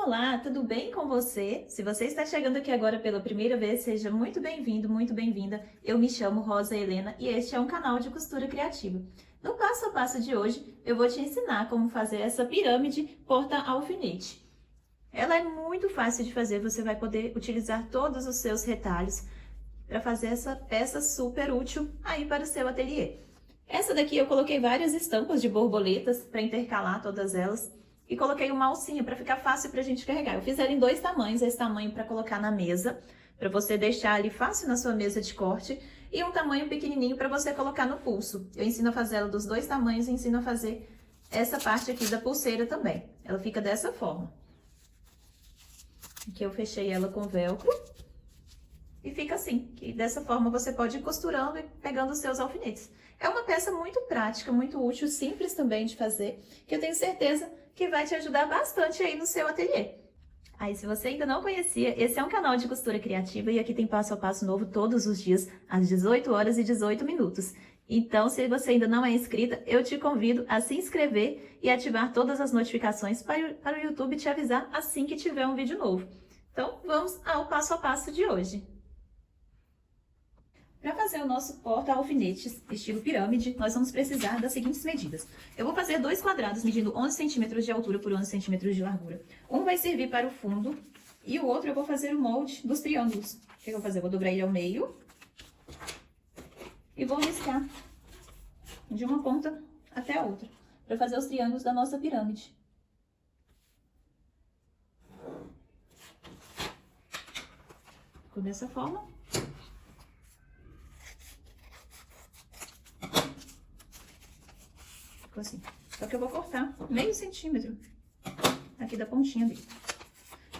Olá, tudo bem com você? Se você está chegando aqui agora pela primeira vez, seja muito bem-vindo, muito bem-vinda. Eu me chamo Rosa Helena e este é um canal de costura criativa. No passo a passo de hoje, eu vou te ensinar como fazer essa pirâmide porta-alfinete. Ela é muito fácil de fazer, você vai poder utilizar todos os seus retalhos para fazer essa peça super útil aí para o seu ateliê. Essa daqui eu coloquei várias estampas de borboletas para intercalar todas elas. E coloquei uma alcinha para ficar fácil para a gente carregar. Eu fiz ela em dois tamanhos, esse tamanho para colocar na mesa, para você deixar ali fácil na sua mesa de corte, e um tamanho pequenininho para você colocar no pulso. Eu ensino a fazer ela dos dois tamanhos e ensino a fazer essa parte aqui da pulseira também. Ela fica dessa forma. Aqui eu fechei ela com velcro. E fica assim, que dessa forma você pode ir costurando e pegando os seus alfinetes. É uma peça muito prática, muito útil, simples também de fazer, que eu tenho certeza que vai te ajudar bastante aí no seu ateliê. Aí, se você ainda não conhecia, esse é um canal de costura criativa e aqui tem passo a passo novo todos os dias, às 18 horas e 18 minutos. Então, se você ainda não é inscrita, eu te convido a se inscrever e ativar todas as notificações para o YouTube te avisar assim que tiver um vídeo novo. Então, vamos ao passo a passo de hoje. Para fazer o nosso porta-alfinetes estilo pirâmide, nós vamos precisar das seguintes medidas. Eu vou fazer dois quadrados medindo 11 centímetros de altura por 11 centímetros de largura. Um vai servir para o fundo e o outro eu vou fazer o molde dos triângulos. O que eu vou fazer? Eu vou dobrar ele ao meio e vou riscar de uma ponta até a outra, para fazer os triângulos da nossa pirâmide. Ficou dessa forma. Assim. Só que eu vou cortar meio centímetro aqui da pontinha dele.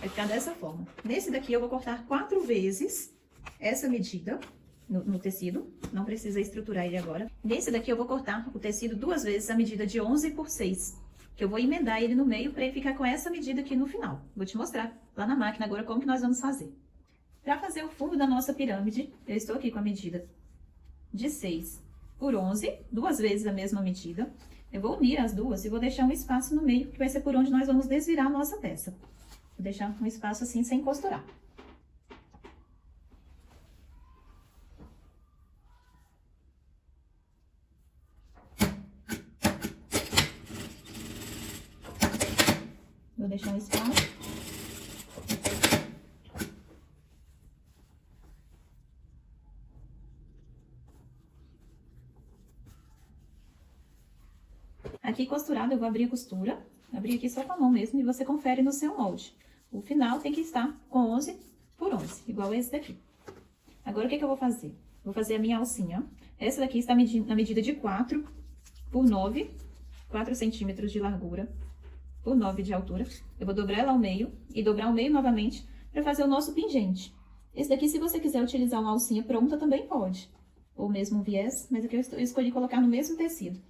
Vai ficar dessa forma. Nesse daqui eu vou cortar 4 vezes essa medida no tecido. Não precisa estruturar ele agora. Nesse daqui eu vou cortar o tecido 2 vezes a medida de 11 por 6. Que eu vou emendar ele no meio para ele ficar com essa medida aqui no final. Vou te mostrar lá na máquina agora como que nós vamos fazer. Para fazer o fundo da nossa pirâmide, eu estou aqui com a medida de 6 por 11, 2 vezes a mesma medida. Eu vou unir as duas e vou deixar um espaço no meio, que vai ser por onde nós vamos desvirar a nossa peça. Vou deixar um espaço assim, sem costurar. Vou deixar um espaço. Aqui costurado, eu vou abrir a costura, abrir aqui só com a mão mesmo, e você confere no seu molde. O final tem que estar com 11 por 11, igual esse daqui. Agora, o que eu vou fazer? Vou fazer a minha alcinha. Essa daqui está na medida de 4 por 9, 4 centímetros de largura por 9 de altura. Eu vou dobrar ela ao meio e dobrar ao meio novamente para fazer o nosso pingente. Esse daqui, se você quiser utilizar uma alcinha pronta, também pode. Ou mesmo um viés, mas aqui eu escolhi colocar no mesmo tecido.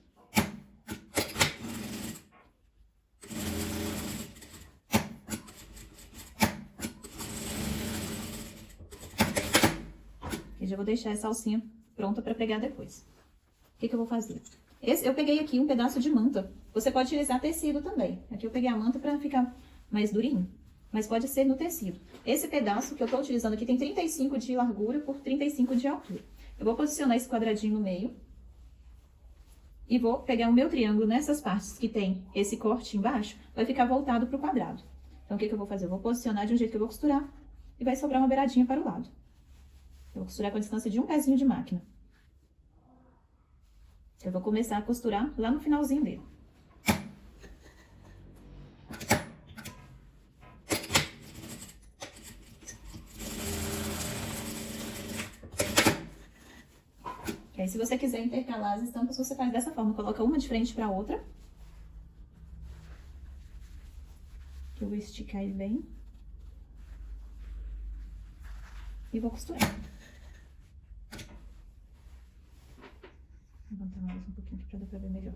E já vou deixar essa alcinha pronta para pregar depois. O que eu vou fazer? Eu peguei aqui um pedaço de manta. Você pode utilizar tecido também. Aqui eu peguei a manta para ficar mais durinho, mas pode ser no tecido. Esse pedaço que eu tô utilizando aqui tem 35 de largura por 35 de altura. Eu vou posicionar esse quadradinho no meio e vou pegar o meu triângulo nessas partes que tem esse corte embaixo, vai ficar voltado pro quadrado. Então, o que eu vou fazer? Eu vou posicionar de um jeito que eu vou costurar e vai sobrar uma beiradinha para o lado. Eu vou costurar com a distância de um pezinho de máquina. Eu vou começar a costurar lá no finalzinho dele. E aí, se você quiser intercalar as estampas, você faz dessa forma. Coloca uma de frente para a outra. Eu vou esticar ele bem. E vou costurar. Vou levantar mais um pouquinho aqui para dar para ver melhor.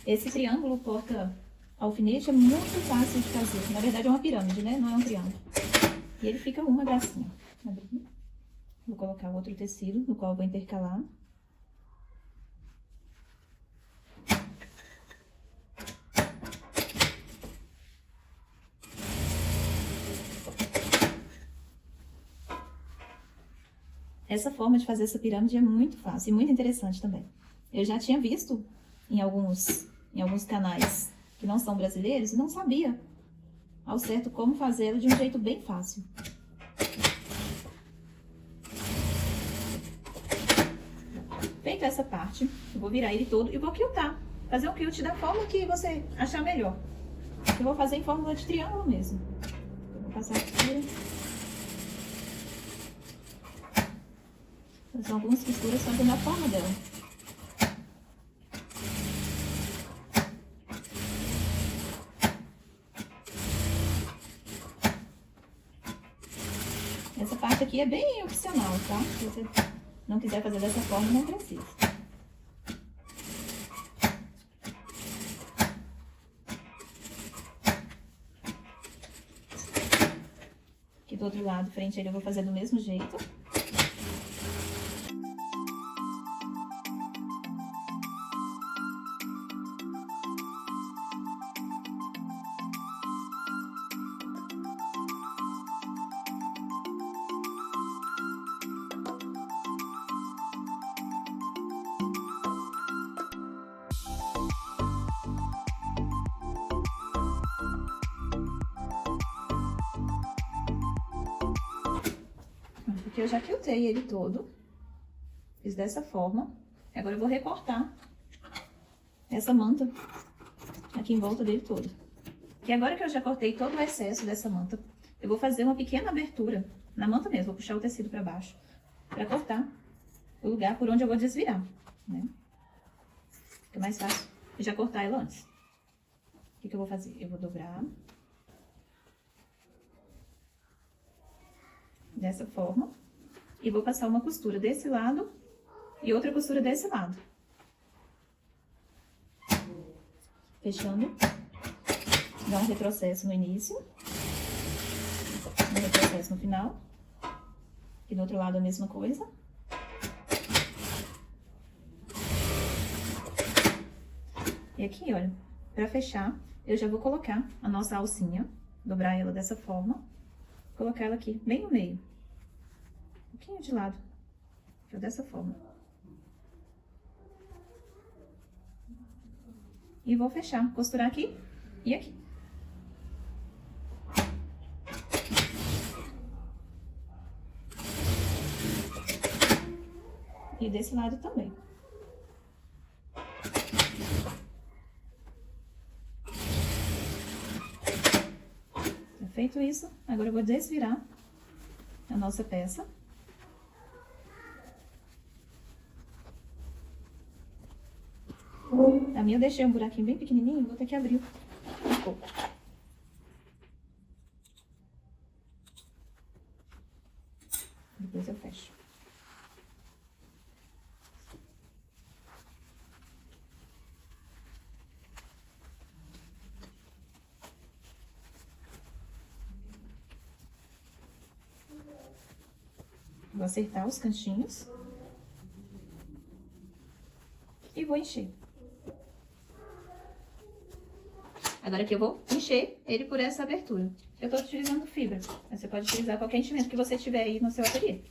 Esse triângulo porta-alfinete é muito fácil de fazer. Na verdade é uma pirâmide, né? Não é um triângulo. E ele fica uma gracinha. Vou colocar o outro tecido, no qual eu vou intercalar. Essa forma de fazer essa pirâmide é muito fácil e muito interessante também. Eu já tinha visto em alguns canais que não são brasileiros e não sabia ao certo como fazê-la de um jeito bem fácil. Feita essa parte, eu vou virar ele todo e vou quiltar. Fazer um quilt da forma que você achar melhor. Eu vou fazer em forma de triângulo mesmo. Eu vou passar a costura. Fazer algumas costuras só na forma dela. Essa parte aqui é bem opcional, tá? Se você não quiser fazer dessa forma, não precisa. Aqui do outro lado, frente a ele, eu vou fazer do mesmo jeito. Porque eu já quiltei ele todo. Fiz dessa forma. Agora eu vou recortar essa manta aqui em volta dele todo. E agora que eu já cortei todo o excesso dessa manta, eu vou fazer uma pequena abertura na manta mesmo. Vou puxar o tecido pra baixo pra cortar o lugar por onde eu vou desvirar, né? Fica mais fácil eu já cortar ela antes. O que eu vou fazer? Eu vou dobrar dessa forma e vou passar uma costura desse lado e outra costura desse lado. Fechando. Dá um retrocesso no início. Um retrocesso no final. E do outro lado a mesma coisa. E aqui, olha, pra fechar, eu já vou colocar a nossa alcinha, dobrar ela dessa forma, colocar ela aqui, bem no meio. Um pouquinho de lado, dessa forma. E vou fechar, costurar aqui e aqui. E desse lado também. Feito isso, agora eu vou desvirar a nossa peça. A minha eu deixei um buraquinho bem pequenininho, vou ter que abrir um pouco. Depois eu fecho. Vou acertar os cantinhos. E vou encher. Agora aqui eu vou encher ele por essa abertura. Eu tô utilizando fibra, mas você pode utilizar qualquer enchimento que você tiver aí no seu ateliê.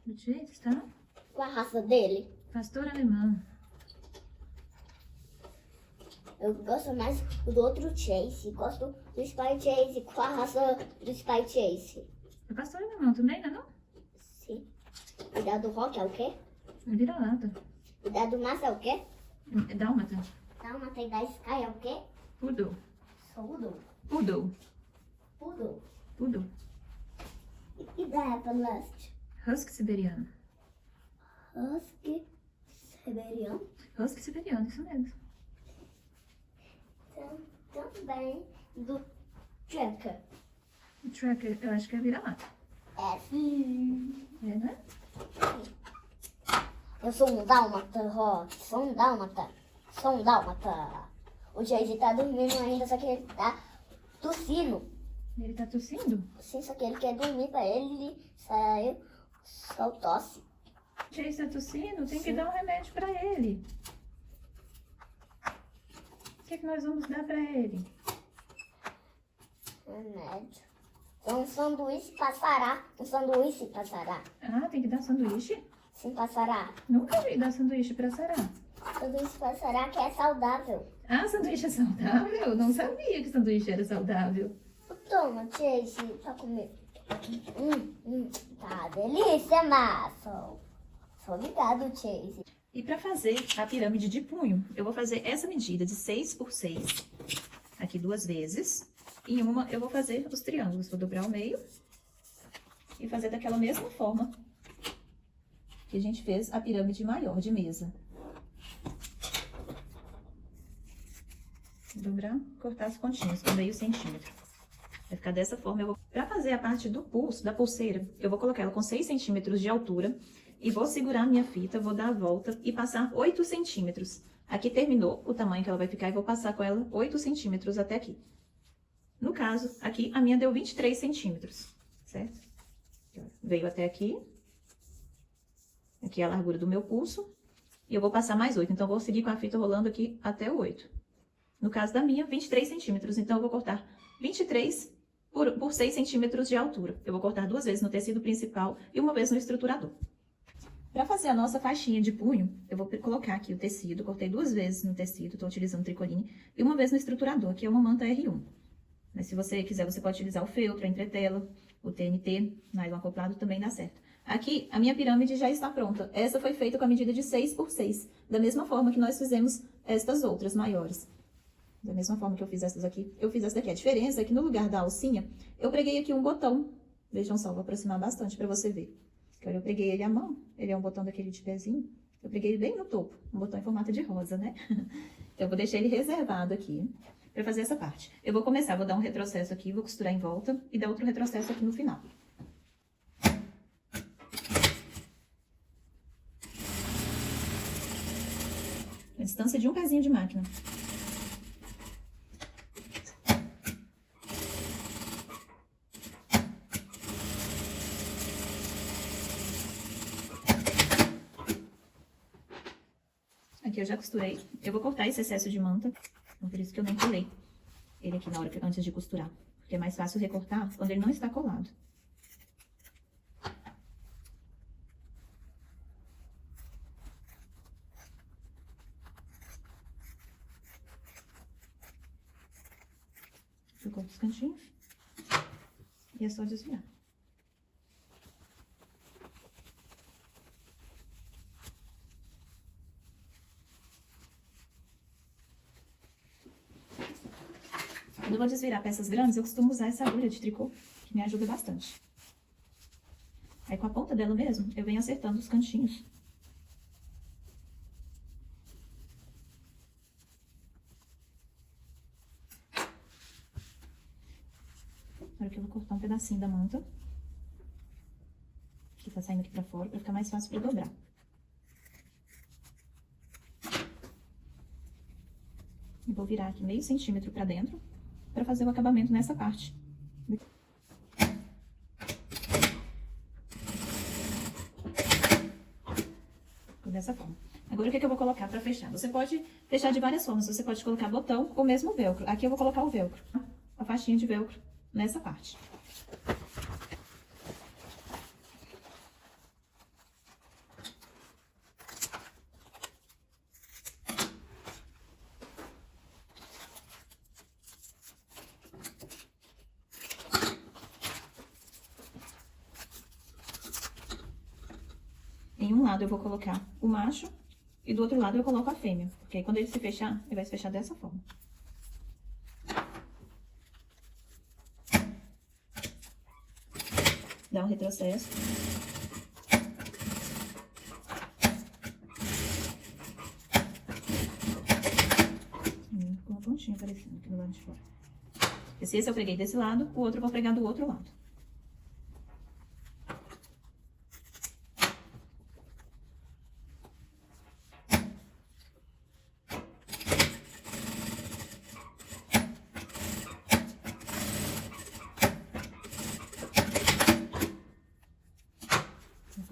Do jeito, está? Qual a raça dele? Pastor alemão. Eu gosto mais do outro Chase. Gosto do Spy Chase. Qual a raça do Spy Chase? É pastor alemão também, não é não? Sim. E da do Rock é o quê? É vira-lata. E da do Massa é o quê? É dálmata. Dálmata e da Sky é o quê? Poodle. Poodle. Poodle. Poodle. Poodle. E da Appalust? Husky siberiano. Husky Siberiano. Husky siberiano, isso mesmo. Também do Tracker. O tracker, eu acho que é vira-lata. É sim. É, né? Eu sou um dálmata, Rock. Sou um dálmata. Sou um dálmata. O Chase tá dormindo ainda, só que ele tá tossindo. Ele tá tossindo? Sim, só que ele quer dormir pra ele sair só tosse. Chase tá tossindo? Tem que dar um remédio pra ele. que é que nós vamos dar pra ele? Remédio. Um sanduíche passará. Um sanduíche passará. Ah, tem que dar sanduíche? Sim, passará. Nunca vi dar sanduíche pra Sará. Sanduíche passará que é saudável. Ah, sanduíche é saudável? Não sabia que sanduíche era saudável. Toma, Chase, pra comer. Tá delícia, massa. Obrigado, Chase. E para fazer a pirâmide de punho, eu vou fazer essa medida de 6 por 6, aqui 2 vezes. Em uma, eu vou fazer os triângulos. Vou dobrar ao meio e fazer daquela mesma forma que a gente fez a pirâmide maior de mesa. Dobrar, cortar as pontinhas com meio centímetro. Vai ficar dessa forma. Para fazer a parte do pulso, da pulseira, eu vou colocar ela com 6 centímetros de altura. E vou segurar a minha fita, vou dar a volta e passar 8 centímetros. Aqui terminou o tamanho que ela vai ficar e vou passar com ela 8 centímetros até aqui. No caso, aqui a minha deu 23 centímetros, certo? Veio até aqui. Aqui é a largura do meu pulso. E eu vou passar mais 8, então eu vou seguir com a fita rolando aqui até o 8. No caso da minha, 23 centímetros, então eu vou cortar 23 por 6 centímetros de altura. Eu vou cortar 2 vezes no tecido principal e uma vez no estruturador. Para fazer a nossa faixinha de punho, eu vou colocar aqui o tecido, cortei 2 vezes no tecido, estou utilizando tricoline, e uma vez no estruturador, que é uma manta R1. Mas se você quiser, você pode utilizar o feltro, a entretela, o TNT, nylon acoplado também dá certo. Aqui, a minha pirâmide já está pronta. Essa foi feita com a medida de 6 por 6, da mesma forma que nós fizemos estas outras maiores. Da mesma forma que eu fiz essas aqui, eu fiz essa daqui. A diferença é que no lugar da alcinha, eu preguei aqui um botão. Vejam só, vou aproximar bastante para você ver. Agora eu preguei ele à mão, ele é um botão daquele de pezinho, eu preguei ele bem no topo, um botão em formato de rosa, né? Então eu vou deixar ele reservado aqui para fazer essa parte. Eu vou começar, vou dar um retrocesso aqui, vou costurar em volta e dar outro retrocesso aqui no final. A distância de um pezinho de máquina. Aqui eu já costurei. Eu vou cortar esse excesso de manta. Então, por isso que eu nem colei ele aqui na hora antes de costurar. Porque é mais fácil recortar quando ele não está colado. Eu corto os cantinhos. E é só desviar. Quando eu vou desvirar peças grandes, eu costumo usar essa agulha de tricô, que me ajuda bastante. Aí, com a ponta dela mesmo, eu venho acertando os cantinhos. Agora que eu vou cortar um pedacinho da manta, que tá saindo aqui pra fora, pra ficar mais fácil pra dobrar. E vou virar aqui meio centímetro pra dentro, para fazer o acabamento nessa parte. Dessa forma. Agora, o que eu vou colocar para fechar? Você pode fechar de várias formas. Você pode colocar botão ou mesmo velcro. Aqui eu vou colocar o velcro, a faixinha de velcro nessa parte. Em um lado eu vou colocar o macho e do outro lado eu coloco a fêmea. Porque aí quando ele se fechar, ele vai se fechar dessa forma. Dá um retrocesso. Com uma pontinha aparecendo aqui do lado de fora. Se esse eu preguei desse lado, o outro eu vou pregar do outro lado.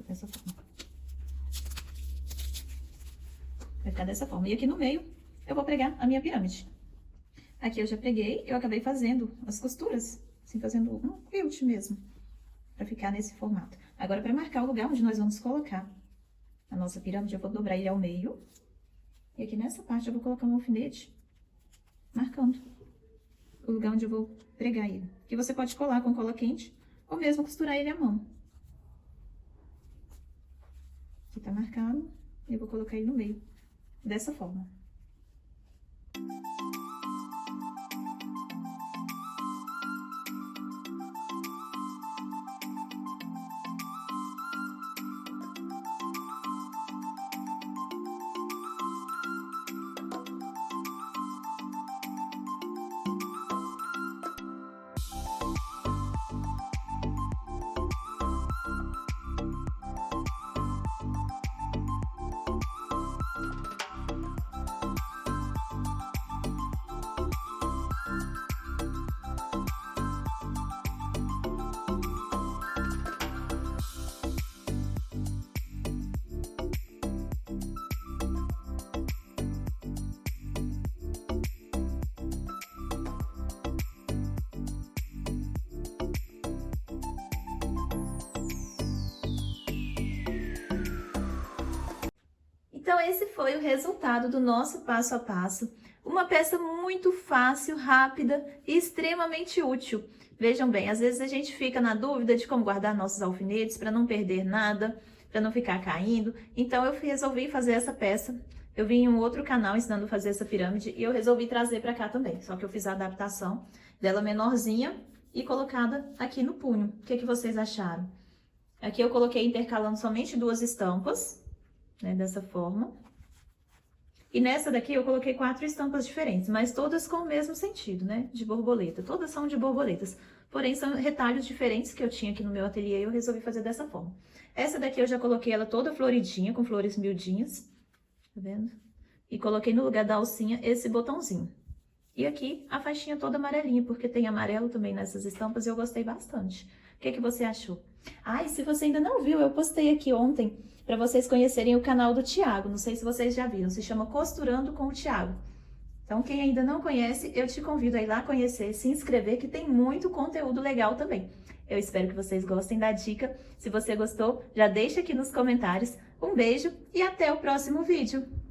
Dessa forma. Vai ficar dessa forma. E aqui no meio, eu vou pregar a minha pirâmide. Aqui eu já preguei, eu acabei fazendo as costuras, assim, fazendo um quilt mesmo, pra ficar nesse formato. Agora, pra marcar o lugar onde nós vamos colocar a nossa pirâmide, eu vou dobrar ele ao meio. E aqui nessa parte eu vou colocar um alfinete, marcando o lugar onde eu vou pregar ele. Que você pode colar com cola quente, ou mesmo costurar ele à mão. Aqui tá marcado, e eu vou colocar ele no meio, dessa forma. Então, esse foi o resultado do nosso passo a passo. Uma peça muito fácil, rápida e extremamente útil. Vejam bem, às vezes a gente fica na dúvida de como guardar nossos alfinetes para não perder nada, para não ficar caindo. Então, eu resolvi fazer essa peça. Eu vi em um outro canal ensinando a fazer essa pirâmide e eu resolvi trazer para cá também. Só que eu fiz a adaptação dela menorzinha e colocada aqui no punho. O que vocês acharam? Aqui eu coloquei intercalando somente 2 estampas. Né, dessa forma. E nessa daqui eu coloquei 4 estampas diferentes, mas todas com o mesmo sentido, né? De borboleta. Todas são de borboletas. Porém, são retalhos diferentes que eu tinha aqui no meu ateliê e eu resolvi fazer dessa forma. Essa daqui eu já coloquei ela toda floridinha, com flores miudinhas. Tá vendo? E coloquei no lugar da alcinha esse botãozinho. E aqui a faixinha toda amarelinha, porque tem amarelo também nessas estampas e eu gostei bastante. O que você achou? Ah, e se você ainda não viu, eu postei aqui ontem para vocês conhecerem o canal do Thiago. Não sei se vocês já viram, se chama Costurando com o Thiago. Então, quem ainda não conhece, eu te convido a ir lá conhecer, se inscrever, que tem muito conteúdo legal também. Eu espero que vocês gostem da dica. Se você gostou, já deixa aqui nos comentários. Um beijo e até o próximo vídeo!